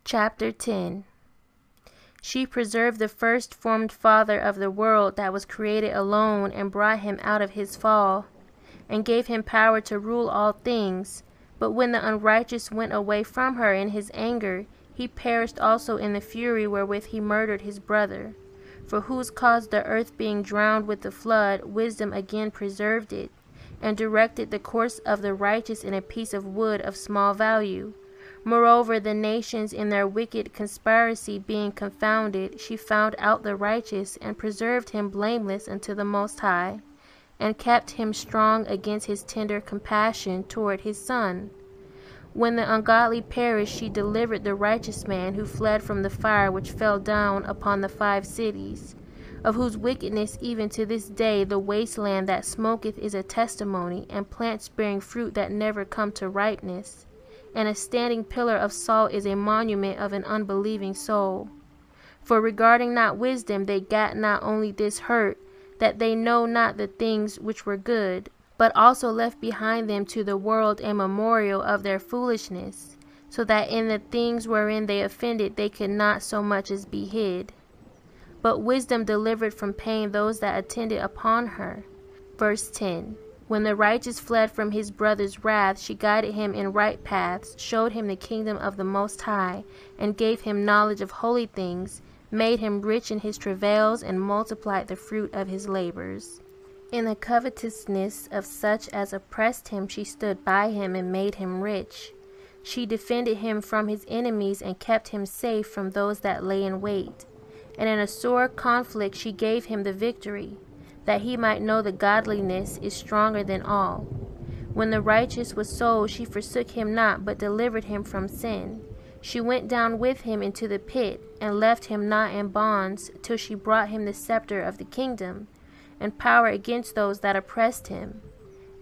Chapter 10. She preserved the first formed Father of the world that was created alone, and brought him out of his fall, and gave him power to rule all things. But when the unrighteous went away from her in his anger, he perished also in the fury wherewith he murdered his brother. For whose cause the earth being drowned with the flood, wisdom again preserved it, and directed the course of the righteous in a piece of wood of small value. Moreover, the nations in their wicked conspiracy being confounded, she found out the righteous, and preserved him blameless unto the Most High, and kept him strong against his tender compassion toward his Son. When the ungodly perished, she delivered the righteous man who fled from the fire which fell down upon the 5 cities, of whose wickedness even to this day the wasteland that smoketh is a testimony, and plants bearing fruit that never come to ripeness. And a standing pillar of salt is a monument of an unbelieving soul. For regarding not wisdom, they gat not only this hurt, that they know not the things which were good, but also left behind them to the world a memorial of their foolishness, so that in the things wherein they offended they could not so much as be hid. But wisdom delivered from pain those that attended upon her. Verse 10. When the righteous fled from his brother's wrath, she guided him in right paths, showed him the kingdom of the Most High, and gave him knowledge of holy things, made him rich in his travails, and multiplied the fruit of his labors. In the covetousness of such as oppressed him, she stood by him and made him rich. She defended him from his enemies, and kept him safe from those that lay in wait. And in a sore conflict she gave him the victory, that he might know the godliness is stronger than all. When the righteous was sold, she forsook him not, but delivered him from sin. She went down with him into the pit, and left him not in bonds, till she brought him the scepter of the kingdom, and power against those that oppressed him.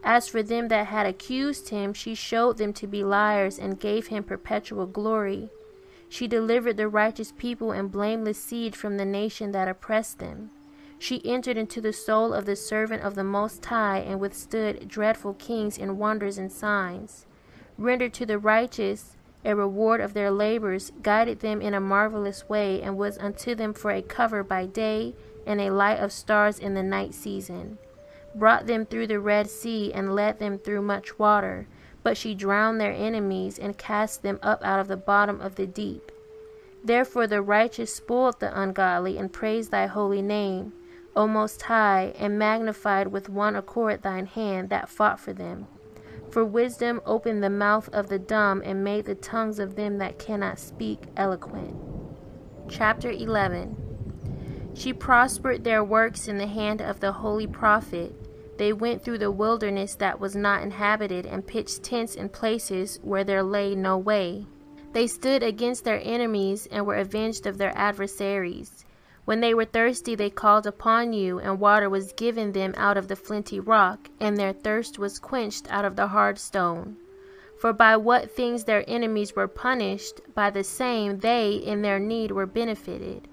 As for them that had accused him, she showed them to be liars, and gave him perpetual glory. She delivered the righteous people and blameless seed from the nation that oppressed them. She entered into the soul of the servant of the Most High, and withstood dreadful kings in wonders and signs. Rendered to the righteous a reward of their labors, guided them in a marvelous way, and was unto them for a cover by day, and a light of stars in the night season. Brought them through the Red Sea, and led them through much water. But she drowned their enemies, and cast them up out of the bottom of the deep. Therefore the righteous spoiled the ungodly, and praised thy holy name, O Most High, and magnified with one accord thine hand that fought for them. For wisdom opened the mouth of the dumb, and made the tongues of them that cannot speak eloquent. Chapter 11. She prospered their works in the hand of the holy prophet. They went through the wilderness that was not inhabited, and pitched tents in places where there lay no way. They stood against their enemies, and were avenged of their adversaries. When they were thirsty, they called upon you, and water was given them out of the flinty rock, and their thirst was quenched out of the hard stone. For by what things their enemies were punished, by the same they in their need were benefited.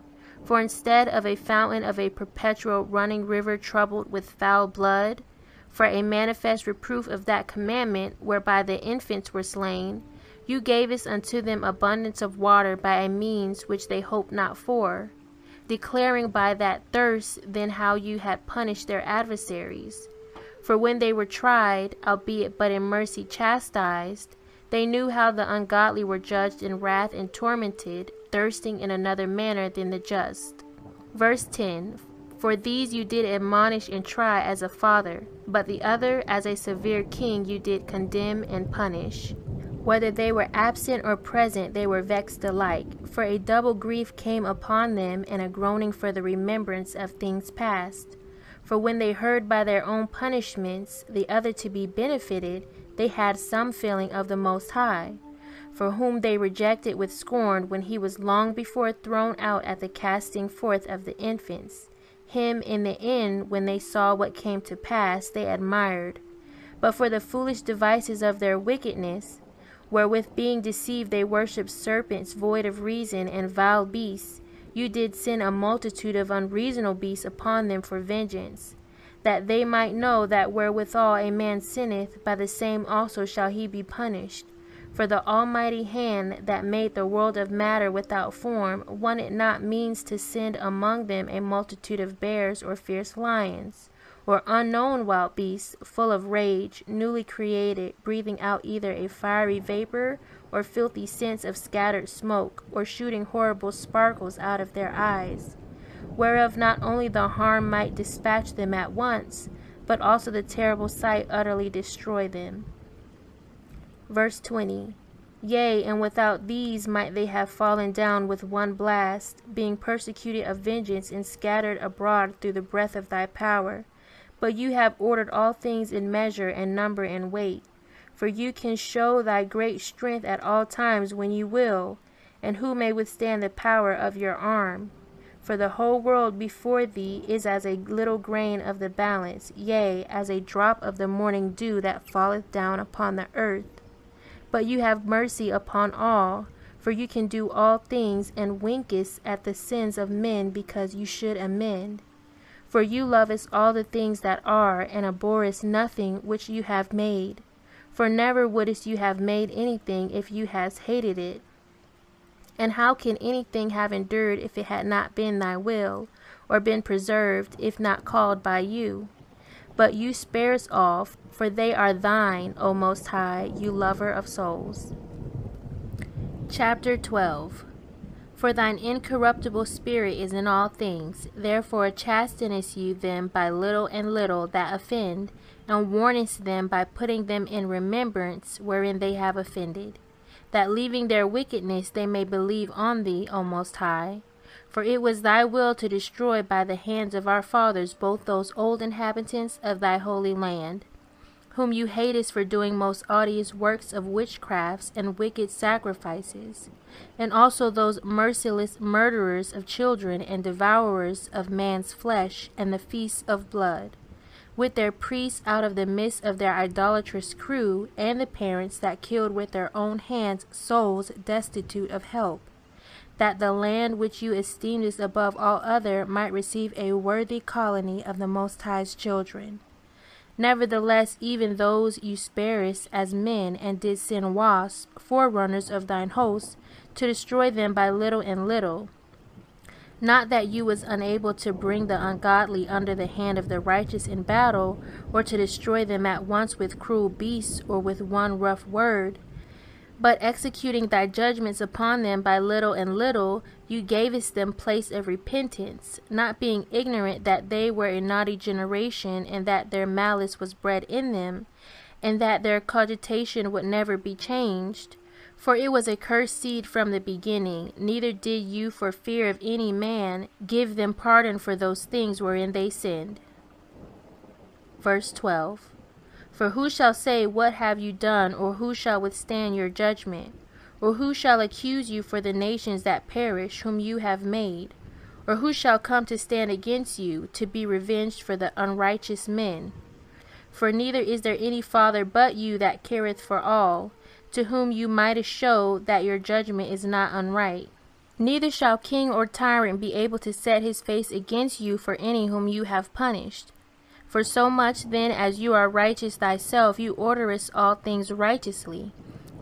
For instead of a fountain of a perpetual running river troubled with foul blood, for a manifest reproof of that commandment whereby the infants were slain, you gavest unto them abundance of water by a means which they hoped not for, declaring by that thirst then how you had punished their adversaries. For when they were tried, albeit but in mercy chastised, they knew how the ungodly were judged in wrath and tormented, thirsting in another manner than the just. Verse 10. For these you did admonish and try as a father, but the other as a severe king you did condemn and punish. Whether they were absent or present, they were vexed alike. For a double grief came upon them, and a groaning for the remembrance of things past. For when they heard by their own punishments the other to be benefited, they had some feeling of the Most High, for whom they rejected with scorn when he was long before thrown out at the casting forth of the infants. Him in the end, when they saw what came to pass, they admired. But for the foolish devices of their wickedness, wherewith being deceived they worshipped serpents void of reason, and vile beasts, you did send a multitude of unreasonable beasts upon them for vengeance, that they might know that wherewithal a man sinneth, by the same also shall he be punished. For the almighty hand that made the world of matter without form wanted not means to send among them a multitude of bears or fierce lions, or unknown wild beasts, full of rage, newly created, breathing out either a fiery vapor or filthy scents of scattered smoke, or shooting horrible sparkles out of their eyes, whereof not only the harm might dispatch them at once, but also the terrible sight utterly destroy them. Verse 20. Yea, and without these might they have fallen down with one blast, being persecuted of vengeance and scattered abroad through the breath of thy power. But you have ordered all things in measure and number and weight. For you can show thy great strength at all times when you will, and who may withstand the power of your arm? For the whole world before thee is as a little grain of the balance, yea, as a drop of the morning dew that falleth down upon the earth. But you have mercy upon all, for you can do all things, and winkest at the sins of men because you should amend. For you lovest all the things that are, and abhorrest nothing which you have made. For never wouldest you have made anything if you hadst hated it. And how can anything have endured if it had not been thy will, or been preserved if not called by you? But you sparest all, for they are thine, O Most High, you lover of souls. Chapter 12. For thine incorruptible spirit is in all things, therefore chastenest you them by little and little that offend, and warnest them by putting them in remembrance wherein they have offended, that leaving their wickedness they may believe on thee, O Most High. For it was thy will to destroy by the hands of our fathers both those old inhabitants of thy holy land, whom you hatest for doing most odious works of witchcrafts and wicked sacrifices, and also those merciless murderers of children and devourers of man's flesh and the feasts of blood, with their priests out of the midst of their idolatrous crew, and the parents that killed with their own hands souls destitute of help, that the land which you esteemedest above all other might receive a worthy colony of the Most High's children. Nevertheless, even those you sparest as men, and did send wasps, forerunners of thine hosts, to destroy them by little and little. Not that you was unable to bring the ungodly under the hand of the righteous in battle, or to destroy them at once with cruel beasts, or with one rough word, but executing thy judgments upon them by little and little, you gavest them place of repentance, not being ignorant that they were a naughty generation, and that their malice was bred in them, and that their cogitation would never be changed. For it was a cursed seed from the beginning, neither did you, for fear of any man, give them pardon for those things wherein they sinned. Verse 12. For who shall say, what have you done, or who shall withstand your judgment? Or who shall accuse you for the nations that perish, whom you have made? Or who shall come to stand against you, to be revenged for the unrighteous men? For neither is there any Father but you that careth for all, to whom you mightest show that your judgment is not unright. Neither shall king or tyrant be able to set his face against you for any whom you have punished. For so much then as you are righteous thyself, you orderest all things righteously,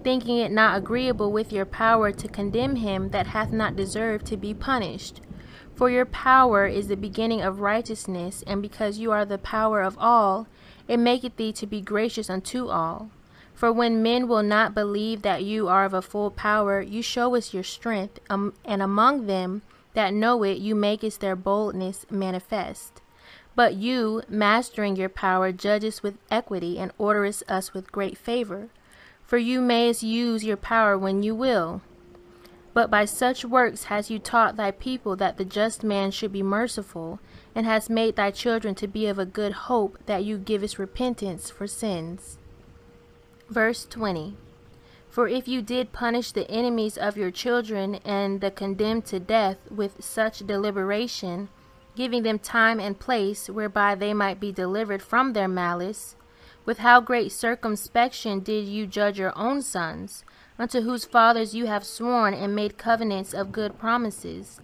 thinking it not agreeable with your power to condemn him that hath not deserved to be punished. For your power is the beginning of righteousness, and because you are the power of all, it maketh thee to be gracious unto all. For when men will not believe that you are of a full power, you show us your strength, and among them that know it, you makest their boldness manifest. But you, mastering your power, judgest with equity, and orderest us with great favor. For you mayest use your power when you will. But by such works hast you taught thy people that the just man should be merciful, and hast made thy children to be of a good hope, that you givest repentance for sins. Verse 20. For if you did punish the enemies of your children, and the condemned to death, with such deliberation, giving them time and place whereby they might be delivered from their malice, with how great circumspection did you judge your own sons, unto whose fathers you have sworn and made covenants of good promises.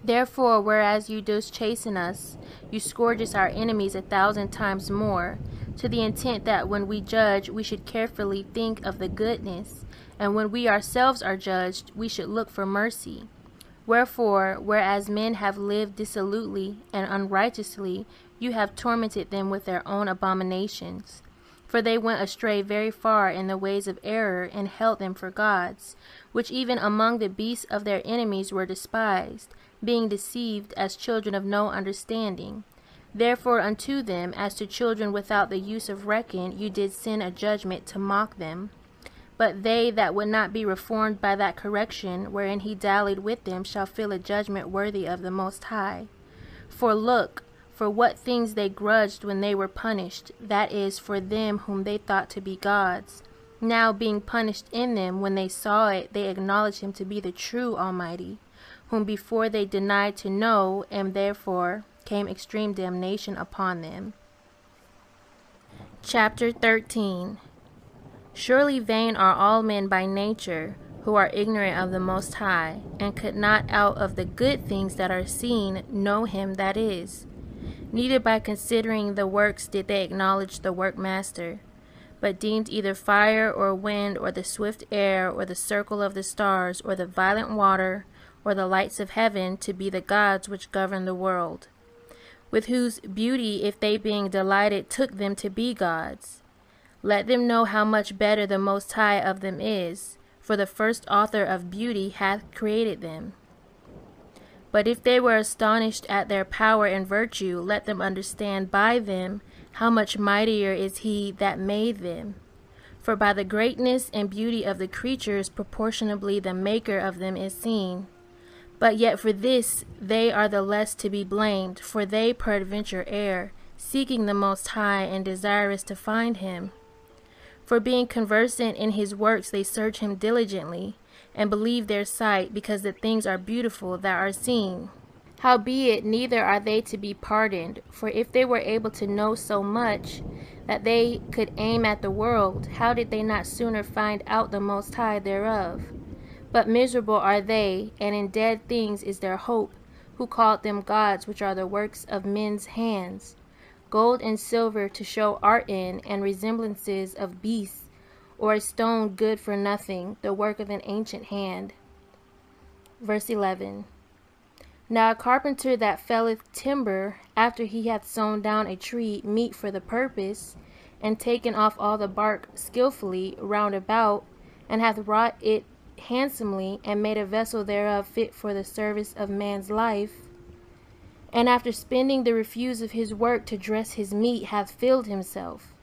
Therefore, whereas you dost chasten us, you scourge our enemies 1,000 times more, to the intent that when we judge, we should carefully think of the goodness, and when we ourselves are judged, we should look for mercy. Wherefore, whereas men have lived dissolutely and unrighteously, you have tormented them with their own abominations. For they went astray very far in the ways of error, and held them for gods, which even among the beasts of their enemies were despised, being deceived as children of no understanding. Therefore unto them, as to children without the use of reckon, you did send a judgment to mock them. But they that would not be reformed by that correction wherein he dallied with them shall feel a judgment worthy of the Most High. For look, for what things they grudged when they were punished, that is, for them whom they thought to be gods. Now being punished in them, when they saw it, they acknowledged him to be the true Almighty, whom before they denied to know, and therefore came extreme damnation upon them. Chapter 13. Surely vain are all men by nature, who are ignorant of the Most High, and could not out of the good things that are seen know him that is. Neither by considering the works did they acknowledge the workmaster, but deemed either fire or wind or the swift air or the circle of the stars or the violent water or the lights of heaven to be the gods which govern the world, with whose beauty if they being delighted took them to be gods. Let them know how much better the Most High of them is, for the first author of beauty hath created them. But if they were astonished at their power and virtue, let them understand by them how much mightier is he that made them. For by the greatness and beauty of the creatures proportionably the maker of them is seen. But yet for this they are the less to be blamed, for they peradventure err, seeking the Most High and desirous to find him. For being conversant in his works they search him diligently, and believe their sight, because the things are beautiful that are seen. Howbeit neither are they to be pardoned, for if they were able to know so much that they could aim at the world, how did they not sooner find out the Most High thereof? But miserable are they, and in dead things is their hope, who called them gods which are the works of men's hands, gold and silver to show art in, and resemblances of beasts, or a stone good for nothing, the work of an ancient hand. Verse 11. Now a carpenter that felleth timber, after he hath sawn down a tree meet for the purpose, and taken off all the bark skillfully round about, and hath wrought it handsomely, and made a vessel thereof fit for the service of man's life, and after spending the refuse of his work to dress his meat, hath filled himself,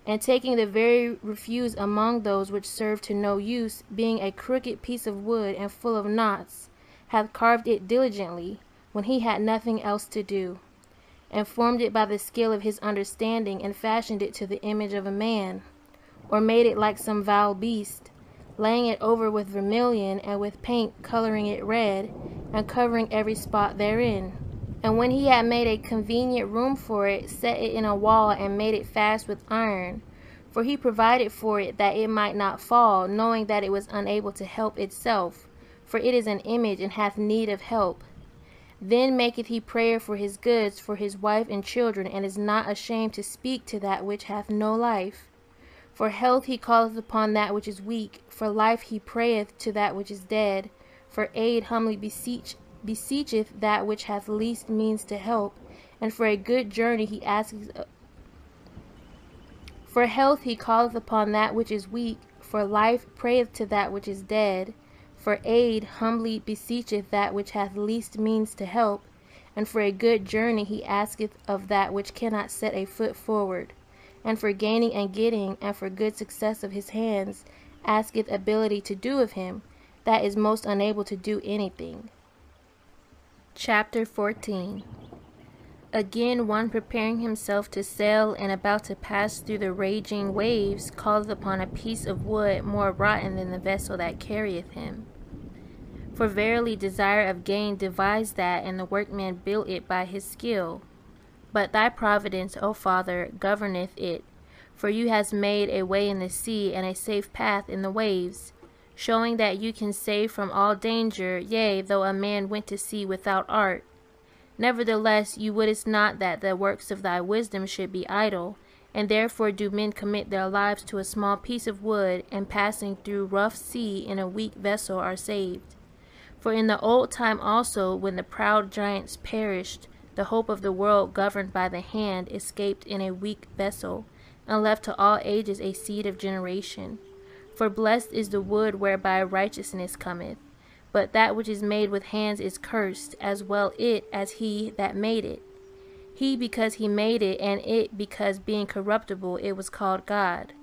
and taking the very refuse among those which serve to no use, being a crooked piece of wood and full of knots, hath carved it diligently, when he had nothing else to do, and formed it by the skill of his understanding, and fashioned it to the image of a man, or made it like some vile beast, laying it over with vermilion, and with paint coloring it red, and covering every spot therein. And when he had made a convenient room for it, set it in a wall, and made it fast with iron. For he provided for it that it might not fall, knowing that it was unable to help itself, for it is an image, and hath need of help. Then maketh he prayer for his goods, for his wife and children, and is not ashamed to speak to that which hath no life. For health he calleth upon that which is weak, for life he prayeth to that which is dead, for aid humbly beseecheth that which hath least means to help, and for a good journey he asketh. For health he calleth upon that which is weak, for life prayeth to that which is dead, for aid humbly beseecheth that which hath least means to help, and for a good journey he asketh of that which cannot set a foot forward, and for gaining and getting, and for good success of his hands, asketh ability to do of him, that is most unable to do anything. Chapter 14. Again, one preparing himself to sail and about to pass through the raging waves calleth upon a piece of wood more rotten than the vessel that carrieth him. For verily desire of gain devised that, and the workman built it by his skill. But thy providence, O Father, governeth it, for you hast made a way in the sea and a safe path in the waves, showing that you can save from all danger, yea, though a man went to sea without art. Nevertheless, you wouldest not that the works of thy wisdom should be idle, and therefore do men commit their lives to a small piece of wood, and passing through rough sea in a weak vessel are saved. For in the old time also, when the proud giants perished, the hope of the world governed by the hand escaped in a weak vessel, and left to all ages a seed of generation. For blessed is the wood whereby righteousness cometh, but that which is made with hands is cursed, as well it as he that made it. He because he made it, and it because being corruptible it was called God.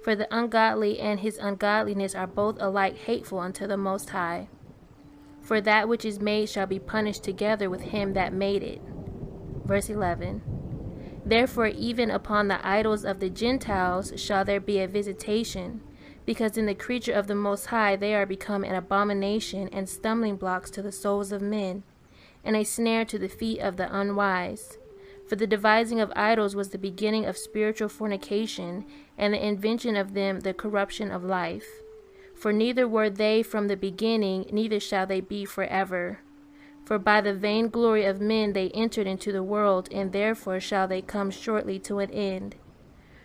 For the ungodly and his ungodliness are both alike hateful unto the Most High. For that which is made shall be punished together with him that made it. Verse 11. Therefore even upon the idols of the Gentiles shall there be a visitation, because in the creature of the Most High they are become an abomination and stumbling blocks to the souls of men, and a snare to the feet of the unwise. For the devising of idols was the beginning of spiritual fornication, and the invention of them the corruption of life. For neither were they from the beginning, neither shall they be forever. For by the vainglory of men they entered into the world, and therefore shall they come shortly to an end.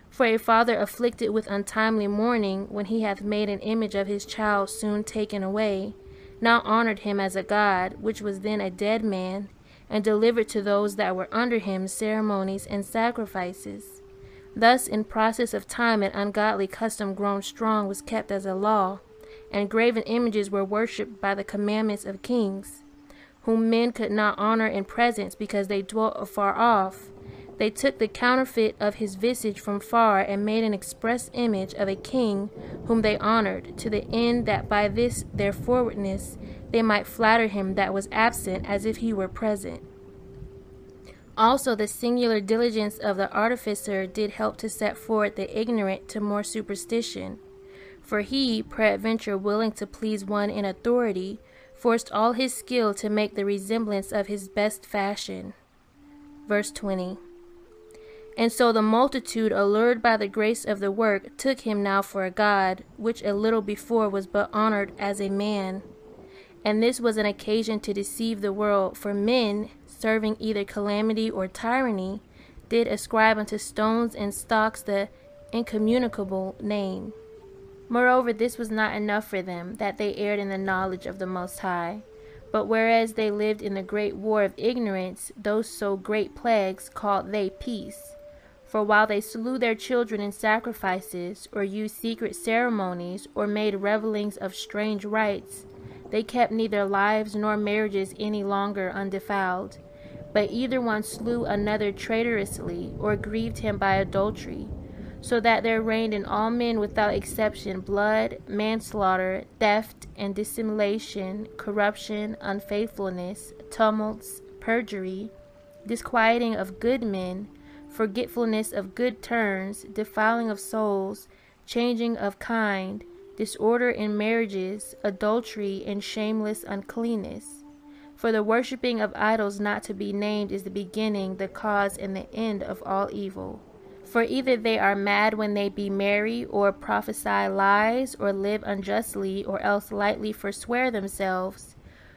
For a father afflicted with untimely mourning, when he hath made an image of his child soon taken away, now honored him as a god, which was then a dead man, and delivered to those that were under him ceremonies and sacrifices. Thus in process of time an ungodly custom grown strong was kept as a law, and graven images were worshipped by the commandments of kings, whom men could not honor in presence because they dwelt afar off. They took the counterfeit of his visage from far, and made an express image of a king whom they honored, to the end that by this their forwardness they might flatter him that was absent as if he were present. Also the singular diligence of the artificer did help to set forward the ignorant to more superstition. For he, peradventure willing to please one in authority, forced all his skill to make the resemblance of his best fashion. Verse 20. And so the multitude, allured by the grace of the work, took him now for a god, which a little before was but honored as a man. And this was an occasion to deceive the world, for men, serving either calamity or tyranny, did ascribe unto stones and stocks the incommunicable name. Moreover, this was not enough for them, that they erred in the knowledge of the Most High. But whereas they lived in the great war of ignorance, those so great plagues called they peace. For while they slew their children in sacrifices, or used secret ceremonies, or made revelings of strange rites, they kept neither lives nor marriages any longer undefiled, but either one slew another traitorously, or grieved him by adultery, so that there reigned in all men without exception blood, manslaughter, theft, and dissimulation, corruption, unfaithfulness, tumults, perjury, disquieting of good men, forgetfulness of good turns, defiling of souls, changing of kind, disorder in marriages, adultery, and shameless uncleanness. For the worshipping of idols not to be named is the beginning, the cause, and the end of all evil. For either they are mad when they be merry, or prophesy lies, or live unjustly, or else lightly forswear themselves.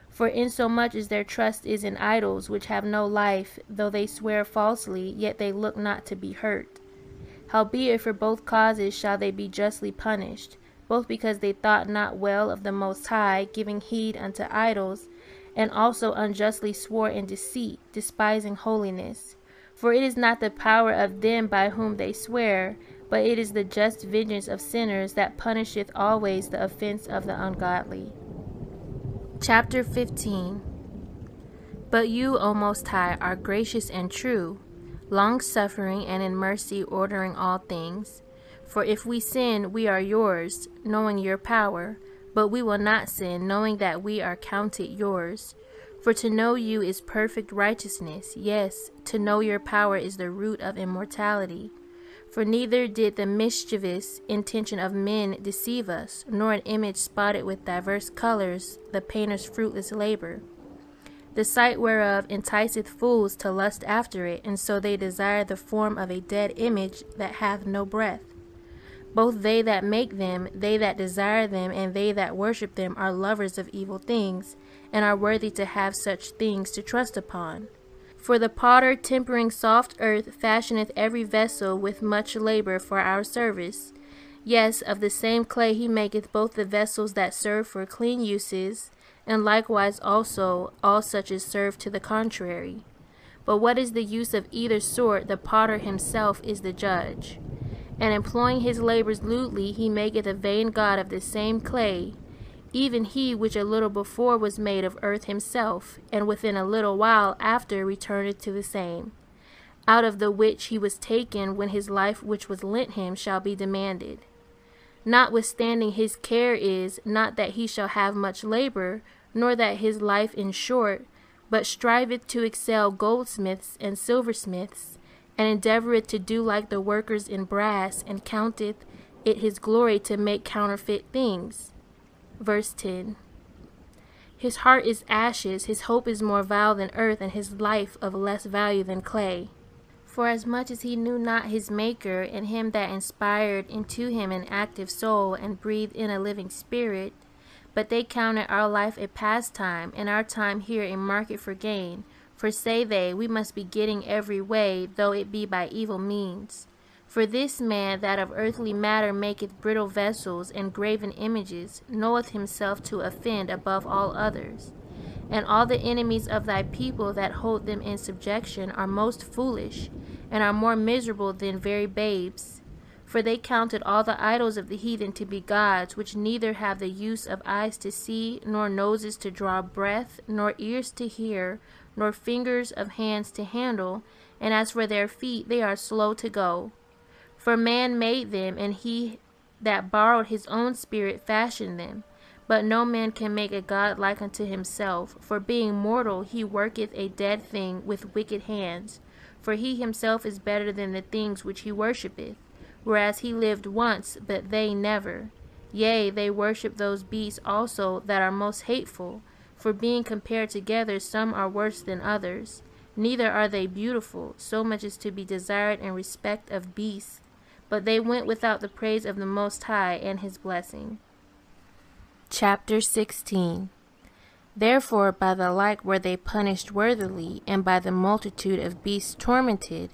For insomuch as their trust is in idols, which have no life, though they swear falsely, yet they look not to be hurt. Howbeit for both causes shall they be justly punished, both because they thought not well of the Most High, giving heed unto idols, and also unjustly swore in deceit, despising holiness. For it is not the power of them by whom they swear, but it is the just vengeance of sinners that punisheth always the offense of the ungodly. Chapter 15. But you, O Most High, are gracious and true, long-suffering and in mercy ordering all things. For if we sin, we are yours, knowing your power, but we will not sin, knowing that we are counted yours. For to know you is perfect righteousness, yes, to know your power is the root of immortality. For neither did the mischievous intention of men deceive us, nor an image spotted with diverse colors, the painter's fruitless labor. The sight whereof enticeth fools to lust after it, and so they desire the form of a dead image that hath no breath. Both they that make them, they that desire them, and they that worship them are lovers of evil things, and are worthy to have such things to trust upon. For the potter, tempering soft earth, fashioneth every vessel with much labor for our service. Yes, of the same clay he maketh both the vessels that serve for clean uses, and likewise also all such as serve to the contrary. But what is the use of either sort, the potter himself is the judge. And employing his labors lewdly, he maketh a vain god of the same clay, even he which a little before was made of earth himself, and within a little while after returneth to the same, out of the which he was taken, when his life which was lent him shall be demanded. Notwithstanding his care is, not that he shall have much labor, nor that his life in short, but striveth to excel goldsmiths and silversmiths, and endeavoureth to do like the workers in brass, and counteth it his glory to make counterfeit things. Verse 10. His heart is ashes, his hope is more vile than earth, and his life of less value than clay. For as much as he knew not his Maker, and him that inspired into him an active soul, and breathed in a living spirit, but they counted our life a pastime, and our time here a market for gain. For say they, we must be getting every way, though it be by evil means. For this man that of earthly matter maketh brittle vessels and graven images, knoweth himself to offend above all others. And all the enemies of thy people that hold them in subjection are most foolish, and are more miserable than very babes. For they counted all the idols of the heathen to be gods, which neither have the use of eyes to see, nor noses to draw breath, nor ears to hear, nor fingers of hands to handle, and as for their feet, they are slow to go. For man made them, and he that borrowed his own spirit fashioned them. But no man can make a god like unto himself, for being mortal he worketh a dead thing with wicked hands. For he himself is better than the things which he worshippeth, whereas he lived once, but they never. Yea, they worship those beasts also that are most hateful, for being compared together some are worse than others. Neither are they beautiful, so much as to be desired in respect of beasts. But they went without the praise of the Most High and his blessing. Chapter 16. Therefore by the like were they punished worthily, and by the multitude of beasts tormented,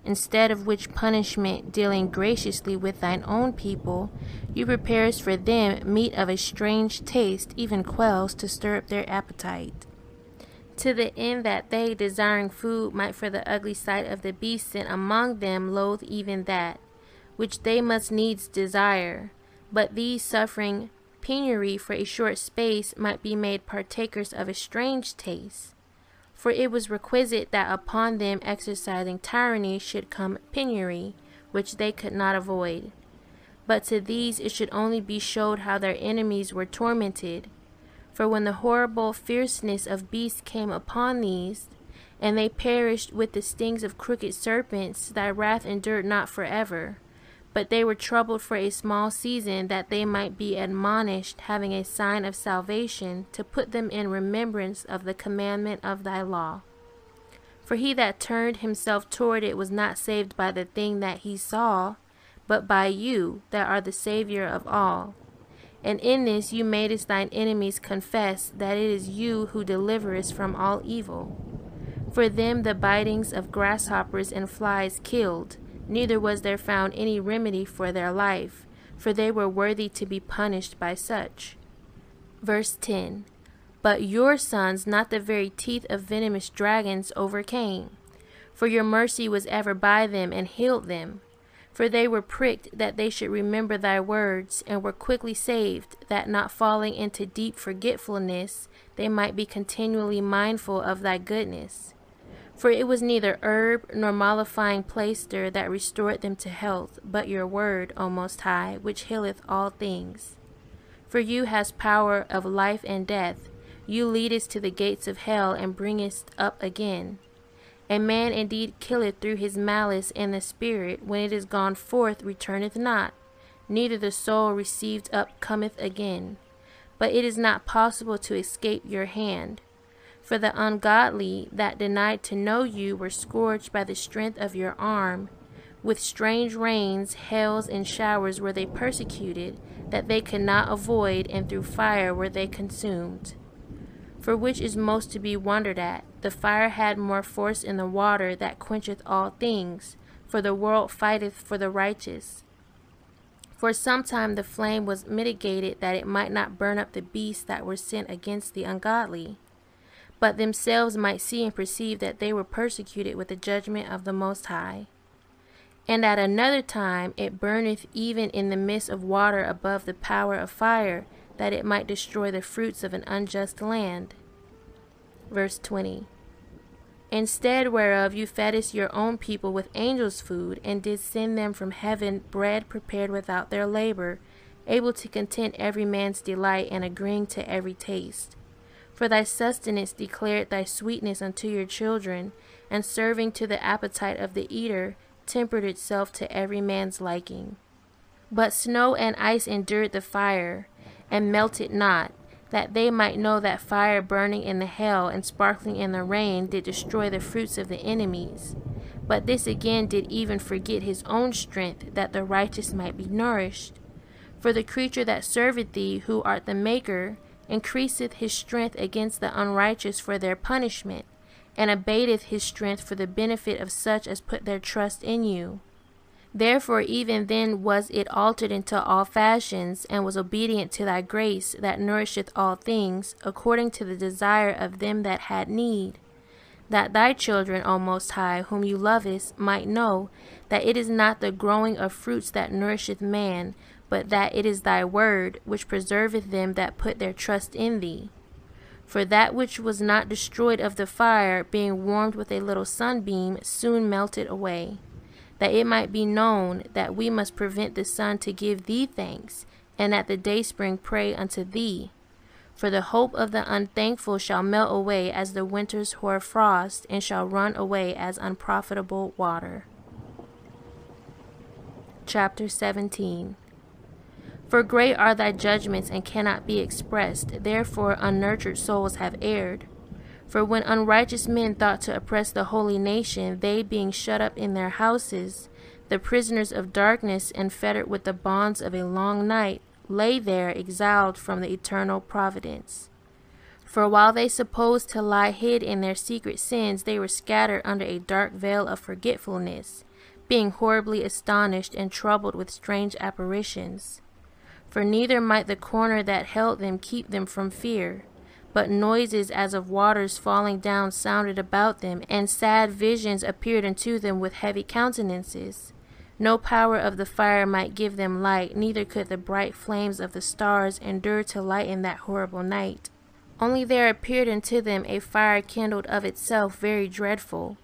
instead of which punishment, dealing graciously with thine own people, you preparest for them meat of a strange taste, even quails, to stir up their appetite. To the end that they, desiring food, might for the ugly sight of the beast sent among them loathe even that, which they must needs desire, but these suffering penury for a short space might be made partakers of a strange taste. For it was requisite that upon them exercising tyranny should come penury, which they could not avoid. But to these it should only be showed how their enemies were tormented. For when the horrible fierceness of beasts came upon these, and they perished with the stings of crooked serpents, thy wrath endured not forever. But they were troubled for a small season, that they might be admonished, having a sign of salvation, to put them in remembrance of the commandment of thy law. For he that turned himself toward it was not saved by the thing that he saw, but by you, that are the Savior of all. And in this you madest thine enemies confess that it is you who deliverest from all evil. For them the bitings of grasshoppers and flies killed, neither was there found any remedy for their life, for they were worthy to be punished by such. Verse 10. But your sons not the very teeth of venomous dragons overcame, for your mercy was ever by them and healed them. For they were pricked that they should remember thy words, and were quickly saved, that not falling into deep forgetfulness, they might be continually mindful of thy goodness. For it was neither herb nor mollifying plaister that restored them to health, but your word, O Most High, which healeth all things. For you hast power of life and death. You leadest to the gates of hell, and bringest up again. A man indeed killeth through his malice, and the spirit, when it is gone forth, returneth not, neither the soul received up cometh again. But it is not possible to escape your hand. For the ungodly that denied to know you were scourged by the strength of your arm. With strange rains, hails, and showers were they persecuted, that they could not avoid, and through fire were they consumed. For which is most to be wondered at, the fire had more force in the water that quencheth all things, for the world fighteth for the righteous. For some time the flame was mitigated, that it might not burn up the beasts that were sent against the ungodly, but themselves might see and perceive that they were persecuted with the judgment of the Most High. And at another time it burneth even in the midst of water above the power of fire, that it might destroy the fruits of an unjust land. Verse 20. Instead whereof you feddest your own people with angels' food, and did send them from heaven bread prepared without their labor, able to content every man's delight, and agreeing to every taste. For thy sustenance declared thy sweetness unto your children, and serving to the appetite of the eater, tempered itself to every man's liking. But snow and ice endured the fire, and melted not, that they might know that fire burning in the hail and sparkling in the rain did destroy the fruits of the enemies. But this again did even forget his own strength, that the righteous might be nourished. For the creature that serveth thee, who art the Maker, increaseth his strength against the unrighteous for their punishment, and abateth his strength for the benefit of such as put their trust in you. Therefore even then was it altered into all fashions, and was obedient to thy grace, that nourisheth all things, according to the desire of them that had need, that thy children, O Most High, whom you lovest, might know that it is not the growing of fruits that nourisheth man, but that it is thy word, which preserveth them that put their trust in thee. For that which was not destroyed of the fire, being warmed with a little sunbeam, soon melted away, that it might be known that we must prevent the sun to give thee thanks, and at the dayspring pray unto thee. For the hope of the unthankful shall melt away as the winter's hoar frost, and shall run away as unprofitable water. Chapter 17. For great are thy judgments, and cannot be expressed, therefore unnurtured souls have erred. For when unrighteous men thought to oppress the holy nation, they being shut up in their houses, the prisoners of darkness and fettered with the bonds of a long night, lay there exiled from the eternal providence. For while they supposed to lie hid in their secret sins, they were scattered under a dark veil of forgetfulness, being horribly astonished and troubled with strange apparitions. For neither might the corner that held them keep them from fear, but noises as of waters falling down sounded about them, and sad visions appeared unto them with heavy countenances. No power of the fire might give them light, neither could the bright flames of the stars endure to lighten that horrible night. Only there appeared unto them a fire kindled of itself very dreadful.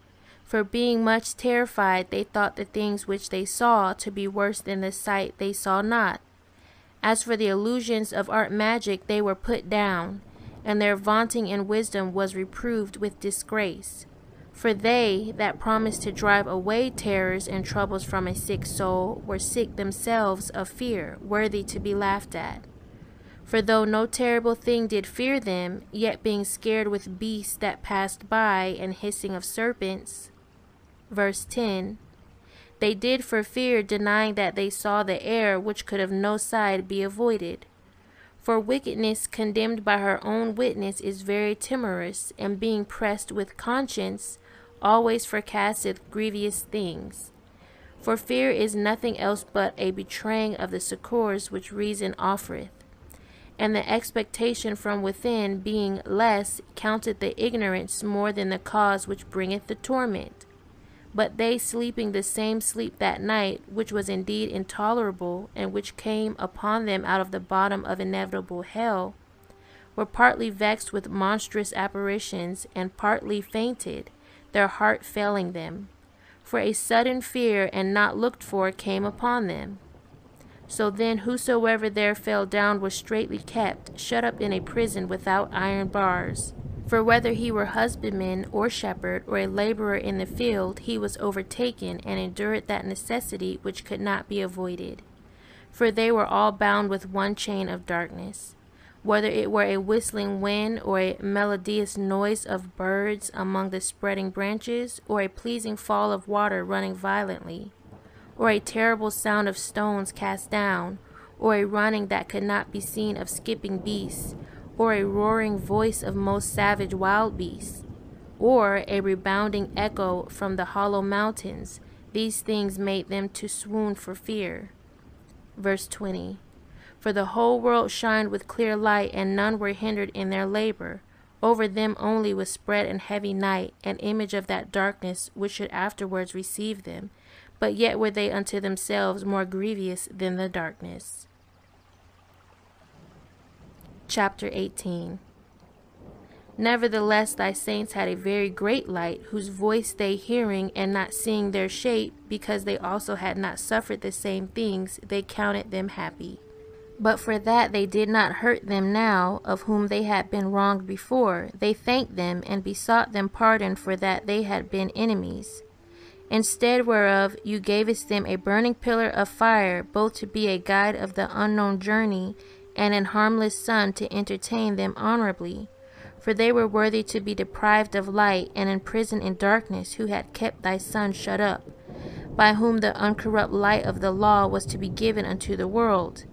For being much terrified, they thought the things which they saw to be worse than the sight they saw not. As for the illusions of art magic, they were put down, and their vaunting in wisdom was reproved with disgrace. For they that promised to drive away terrors and troubles from a sick soul were sick themselves of fear, worthy to be laughed at. For though no terrible thing did fear them, yet being scared with beasts that passed by, and hissing of serpents. Verse 10. They did for fear, denying that they saw the error which could of no side be avoided. For wickedness condemned by her own witness is very timorous, and being pressed with conscience, always forecasteth grievous things. For fear is nothing else but a betraying of the succours which reason offereth, and the expectation from within being less, counteth the ignorance more than the cause which bringeth the torment. But they sleeping the same sleep that night, which was indeed intolerable, and which came upon them out of the bottom of inevitable hell, were partly vexed with monstrous apparitions, and partly fainted, their heart failing them. For a sudden fear and not looked for came upon them. So then whosoever there fell down was straitly kept, shut up in a prison without iron bars. For whether he were husbandman or shepherd, or a laborer in the field, he was overtaken, and endured that necessity which could not be avoided. For they were all bound with one chain of darkness. Whether it were a whistling wind, or a melodious noise of birds among the spreading branches, or a pleasing fall of water running violently, or a terrible sound of stones cast down, or a running that could not be seen of skipping beasts, or a roaring voice of most savage wild beasts, or a rebounding echo from the hollow mountains. These things made them to swoon for fear. Verse 20. For the whole world shined with clear light, and none were hindered in their labor. Over them only was spread an heavy night, an image of that darkness which should afterwards receive them. But yet were they unto themselves more grievous than the darkness. Chapter 18. Nevertheless thy saints had a very great light, whose voice they hearing and not seeing their shape, because they also had not suffered the same things, they counted them happy. But for that they did not hurt them now, of whom they had been wronged before, they thanked them and besought them pardon for that they had been enemies. Instead whereof you gavest them a burning pillar of fire, both to be a guide of the unknown journey, and an harmless sun to entertain them honorably. For they were worthy to be deprived of light, and imprisoned in darkness, who had kept thy Son shut up, by whom the uncorrupt light of the law was to be given unto the world.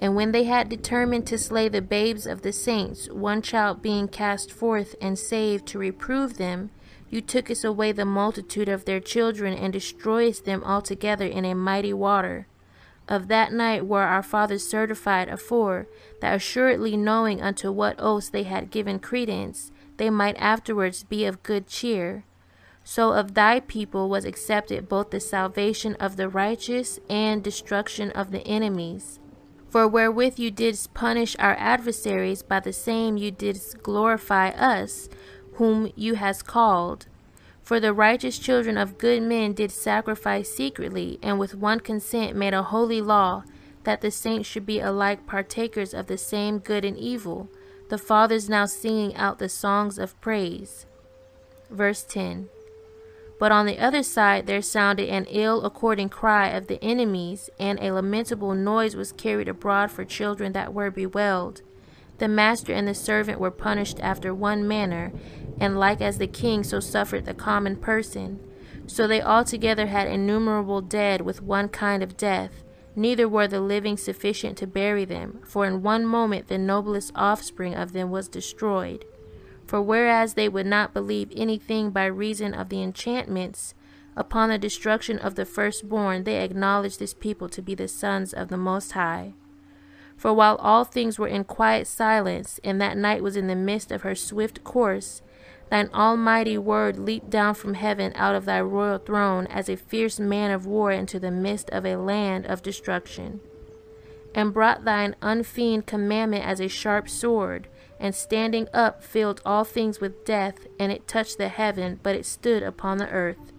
And when they had determined to slay the babes of the saints, one child being cast forth and saved to reprove them, you tookest away the multitude of their children, and destroyest them altogether in a mighty water. Of that night were our fathers certified afore, that assuredly knowing unto what oaths they had given credence, they might afterwards be of good cheer. So of thy people was accepted both the salvation of the righteous and destruction of the enemies. For wherewith you didst punish our adversaries, by the same you didst glorify us, whom you hast called. For the righteous children of good men did sacrifice secretly, and with one consent made a holy law, that the saints should be alike partakers of the same good and evil, the fathers now singing out the songs of praise. Verse 10. But on the other side there sounded an ill-according cry of the enemies, and a lamentable noise was carried abroad for children that were bewailed. The master and the servant were punished after one manner, and like as the king, so suffered the common person. So they altogether had innumerable dead with one kind of death, neither were the living sufficient to bury them, for in one moment the noblest offspring of them was destroyed. For whereas they would not believe anything by reason of the enchantments, upon the destruction of the firstborn they acknowledged this people to be the sons of the Most High. For while all things were in quiet silence, and that night was in the midst of her swift course, thine almighty word leaped down from heaven out of thy royal throne as a fierce man of war into the midst of a land of destruction, and brought thine unfeigned commandment as a sharp sword, and standing up filled all things with death, and it touched the heaven, but it stood upon the earth.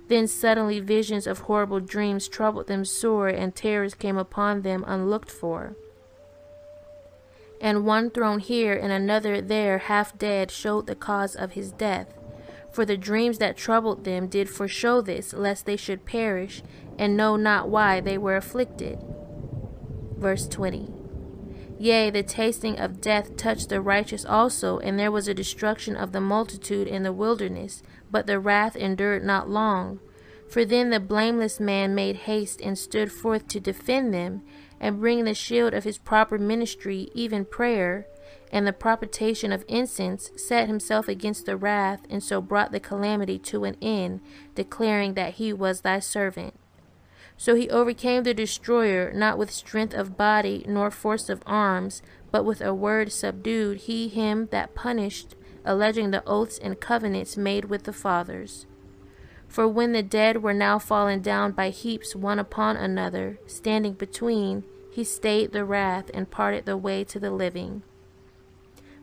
Then suddenly visions of horrible dreams troubled them sore, and terrors came upon them unlooked for. And one thrown here and another there half dead showed the cause of his death. For the dreams that troubled them did foreshow this, lest they should perish, and know not why they were afflicted. Verse 20. Yea, the tasting of death touched the righteous also, and there was a destruction of the multitude in the wilderness, but the wrath endured not long. For then the blameless man made haste and stood forth to defend them, and bring the shield of his proper ministry, even prayer, and the propitiation of incense, set himself against the wrath, and so brought the calamity to an end, declaring that he was thy servant. So he overcame the destroyer, not with strength of body, nor force of arms, but with a word subdued he him that punished, alleging the oaths and covenants made with the fathers. For when the dead were now fallen down by heaps one upon another, standing between, he stayed the wrath, and parted the way to the living.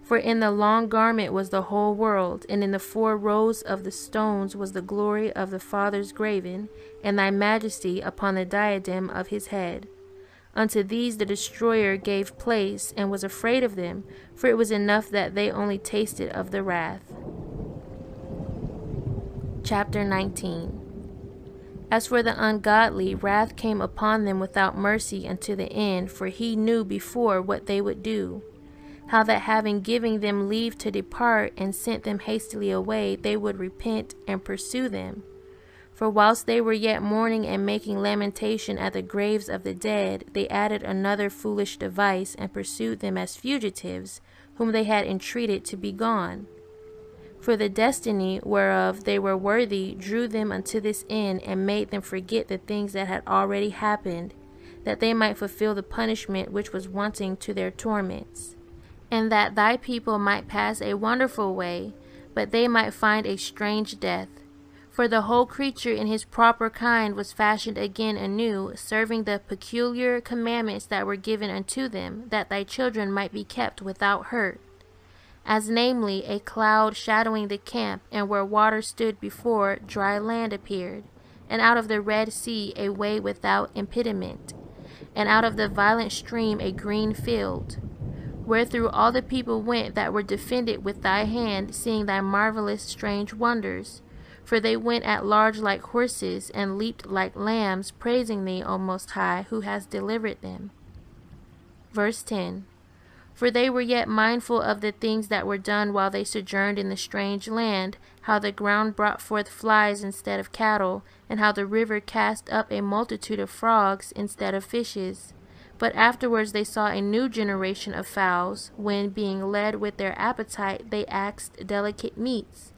For in the long garment was the whole world, and in the 4 rows of the stones was the glory of the fathers graven, and thy majesty upon the diadem of his head. Unto these the destroyer gave place, and was afraid of them, for it was enough that they only tasted of the wrath. Chapter 19. As for the ungodly, wrath came upon them without mercy unto the end, for he knew before what they would do, how that having given them leave to depart, and sent them hastily away, they would repent and pursue them. For whilst they were yet mourning and making lamentation at the graves of the dead, they added another foolish device, and pursued them as fugitives, whom they had entreated to be gone. For the destiny whereof they were worthy drew them unto this end, and made them forget the things that had already happened, that they might fulfill the punishment which was wanting to their torments. And that thy people might pass a wonderful way, but they might find a strange death. For the whole creature in his proper kind was fashioned again anew, serving the peculiar commandments that were given unto them, that thy children might be kept without hurt. As namely, a cloud shadowing the camp, and where water stood before, dry land appeared, and out of the Red Sea a way without impediment, and out of the violent stream a green field, wherethrough all the people went that were defended with thy hand, seeing thy marvelous strange wonders. For they went at large like horses, and leaped like lambs, praising thee, O Most High, who hast delivered them. Verse 10. For they were yet mindful of the things that were done while they sojourned in the strange land, how the ground brought forth flies instead of cattle, and how the river cast up a multitude of frogs instead of fishes. But afterwards they saw a new generation of fowls, when, being led with their appetite, they asked delicate meats.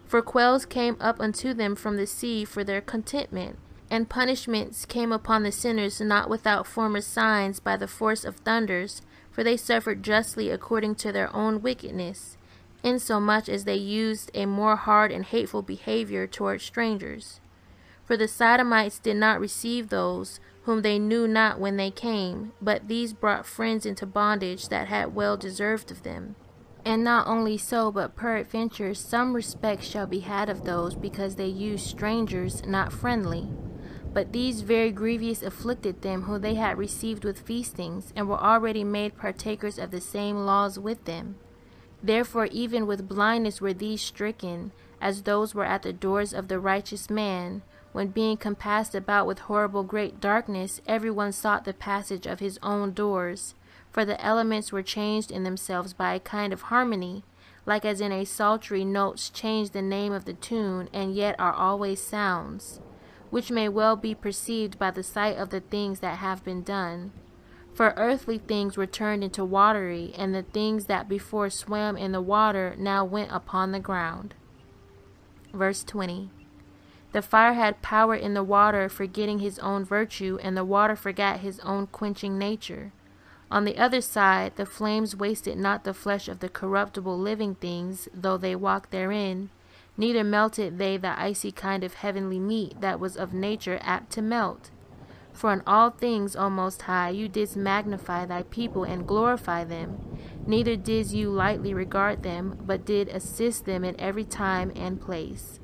For quails came up unto them from the sea for their contentment, and punishments came upon the sinners not without former signs by the force of thunders, for they suffered justly according to their own wickedness, insomuch as they used a more hard and hateful behavior toward strangers. For the Sodomites did not receive those whom they knew not when they came, but these brought friends into bondage that had well deserved of them. And not only so, but peradventure some respect shall be had of those, because they used strangers not friendly. But these very grievous afflicted them who they had received with feastings, and were already made partakers of the same laws with them. Therefore even with blindness were these stricken, as those were at the doors of the righteous man, when being compassed about with horrible great darkness, every one sought the passage of his own doors. For the elements were changed in themselves by a kind of harmony, like as in a psaltery notes change the name of the tune, and yet are always sounds, which may well be perceived by the sight of the things that have been done. For earthly things were turned into watery, and the things that before swam in the water now went upon the ground. Verse 20. The fire had power in the water, forgetting his own virtue, and the water forgot his own quenching nature. On the other side, the flames wasted not the flesh of the corruptible living things, though they walked therein, neither melted they the icy kind of heavenly meat that was of nature apt to melt. For in all things, O Most High, you didst magnify thy people and glorify them, neither didst you lightly regard them, but did assist them in every time and place.